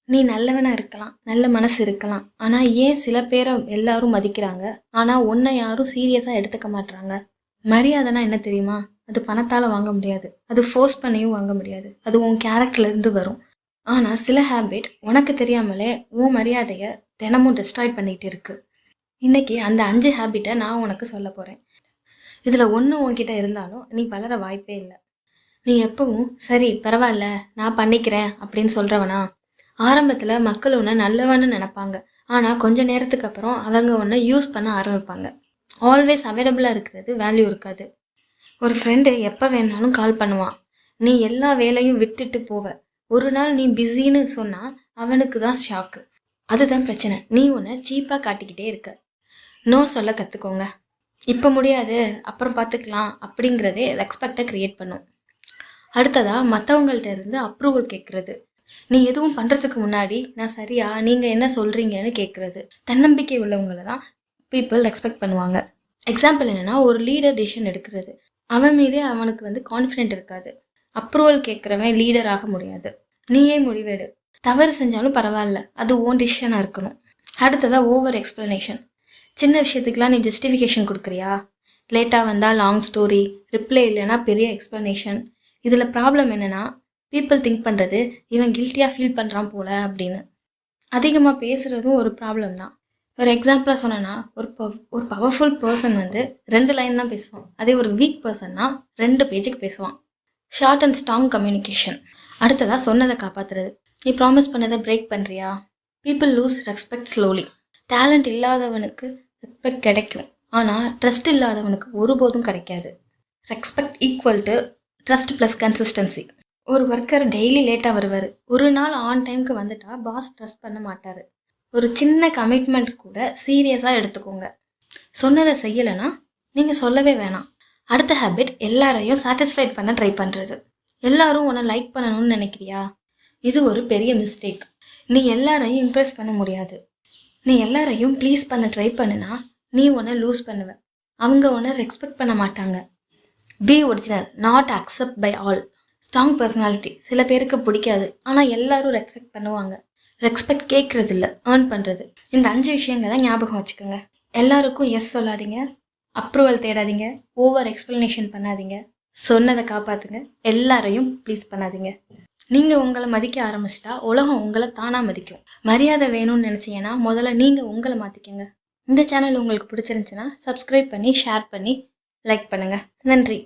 நீ நல்லவனா இருக்கலாம், நல்ல மனசு இருக்கலாம். ஆனா ஏன் சில பேரை எல்லாரும் மதிக்கிறாங்க, ஆனா உன்னை யாரும் சீரியஸா எடுத்துக்க மாட்றாங்க? மரியாதைனா என்ன தெரியுமா? அது பணத்தால வாங்க முடியாது, அது ஃபோர்ஸ் பண்ணியும் வாங்க முடியாது, அது உன் கேரக்டர்ல இருந்து வரும். ஆனா சில ஹேபிட் உனக்கு தெரியாமலே உன் மரியாதைய தினமும் டிஸ்ட்ராய் பண்ணிட்டு இருக்கு. இன்னைக்கு அந்த 5 ஹேபிட்டை நான் உனக்கு சொல்ல போறேன். இதுல ஒன்று உன்கிட்ட இருந்தாலும் நீ வளர வாய்ப்பே இல்லை. நீ எப்பவும் சரி பரவாயில்ல நான் பண்ணிக்கிறேன் அப்படின்னு சொல்றவனா? ஆரம்பத்துல மக்கள் உன்னை நல்லவன்னு நினைப்பாங்க, ஆனா கொஞ்ச நேரத்துக்கு அப்புறம் அவங்க உன்னை யூஸ் பண்ண ஆரம்பிப்பாங்க. ஆல்வேஸ் அவைலபிளா இருக்கிறது வேல்யூ இருக்காது. ஒரு ஃப்ரெண்டு எப்போ வேணாலும் கால் பண்ணுவான், நீ எல்லா வேலையும் விட்டுட்டு போவ. ஒரு நாள் நீ பிஸின்னு சொன்னா அவனுக்கு தான் ஷாக்கு. அதுதான் பிரச்சனை, நீ உன்னை சீப்பா காட்டிக்கிட்டே இருக்க. நோ சொல்ல கத்துக்கோங்க. இப்போ முடியாது அப்புறம் பார்த்துக்கலாம் அப்படிங்கிறதே ரெஸ்பெக்டை கிரியேட் பண்ணும். அடுத்ததா மற்றவங்கள்ட்ட இருந்து அப்ரூவல் கேட்கறது. நீ எதுவும் பண்ணுறதுக்கு முன்னாடி நான் சரியா நீங்கள் என்ன சொல்கிறீங்கன்னு கேட்குறது. தன்னம்பிக்கை உள்ளவங்களை தான் பீப்புள் எக்ஸ்பெக்ட் பண்ணுவாங்க. எக்ஸாம்பிள் என்னென்னா, ஒரு லீடர் டிசிஷன் எடுக்கிறது, அவன் மீதே அவனுக்கு கான்ஃபிடென்ட் இருக்காது. அப்ரூவல் கேட்குறவன் லீடர் ஆக முடியாது. நீயே முடிவெடு. தவறு செஞ்சாலும் பரவாயில்ல, அது ஓன் டிசிஷனாக இருக்கணும். அடுத்ததாக ஓவர் எக்ஸ்ப்ளனேஷன். சின்ன விஷயத்துக்கெலாம் நீ ஜஸ்டிஃபிகேஷன் கொடுக்குறியா? லேட்டாக வந்தால் லாங் ஸ்டோரி, ரிப்ளை இல்லைன்னா பெரிய எக்ஸ்ப்ளனேஷன். இதில் ப்ராப்ளம் என்னென்னா, பீப்புள் திங்க் பண்ணுறது இவன் கில்ட்டியாக ஃபீல் பண்ணுறான் போல அப்படின்னு. அதிகமாக பேசுகிறதும் ஒரு ப்ராப்ளம் தான். ஒரு எக்ஸாம்பிளாக சொன்னேன்னா, ஒரு பவர்ஃபுல் பர்சன் 2 லைன் தான் பேசுவான், அதே ஒரு வீக் பர்சன்னா 2 பேஜுக்கு பேசுவான். Short and strong communication. அடுத்ததாக சொன்னதை காப்பாற்றுறது. நீ ப்ராமிஸ் பண்ணதை பிரேக் பண்ணுறியா? People loose respect slowly. Talent இல்லாதவனுக்கு ரெஸ்பெக்ட் கிடைக்கும், ஆனால் ட்ரஸ்ட் இல்லாதவனுக்கு ஒருபோதும் கிடைக்காது. Respect equal to trust plus consistency. ஒரு ஒர்க்கர் டெய்லி லேட்டாக வருவார், ஒரு நாள் ஆன் டைமுக்கு வந்துட்டா பாஸ் ட்ரஸ்ட் பண்ண மாட்டார். ஒரு சின்ன கமிட்மெண்ட் கூட சீரியஸாக எடுத்துக்கோங்க. சொன்னதை செய்யலைன்னா நீங்கள் சொல்லவே வேணாம். அடுத்த ஹேபிட், எல்லாரையும் சாட்டிஸ்ஃபைட் பண்ண ட்ரை பண்ணுறது. எல்லாரும் உன்னை லைக் பண்ணணும்னு நினைக்கிறியா? இது ஒரு பெரிய மிஸ்டேக். நீ எல்லாரையும் இம்ப்ரெஸ் பண்ண முடியாது. நீ எல்லாரையும் ப்ளீஸ் பண்ண ட்ரை பண்ணுனா நீ உன்னை லூஸ் பண்ணுவ. அவங்க உன்னை ரெஸ்பெக்ட் பண்ண மாட்டாங்க. Be original, not accept by all. Strong personality சில பேருக்கு பிடிக்காது, ஆனால் எல்லாரும் ரெஸ்பெக்ட் பண்ணுவாங்க. ரெஸ்பெக்ட் கேட்குறது இல்லை, ஏர்ன் பண்ணுறது. இந்த 5 விஷயங்களை ஞாபகம் வச்சுக்கோங்க. எல்லாருக்கும் எஸ் சொல்லாதீங்க, அப்ரூவல் தேடாதீங்க, ஓவர் எக்ஸ்ப்ளனேஷன் பண்ணாதீங்க, சொன்னதை காப்பாற்றுங்க, எல்லாரையும் ப்ளீஸ் பண்ணாதீங்க. நீங்கள் உங்களை மதிக்க ஆரம்பிச்சிட்டா உலகம் உங்களை தானாக மதிக்கும். மரியாதை வேணும்னு நினச்சிங்கன்னா முதல்ல நீங்கள் உங்களை மாற்றிக்கங்க. இந்த சேனல் உங்களுக்கு பிடிச்சிருந்துச்சுன்னா சப்ஸ்கிரைப் பண்ணி ஷேர் பண்ணி லைக் பண்ணுங்கள். நன்றி.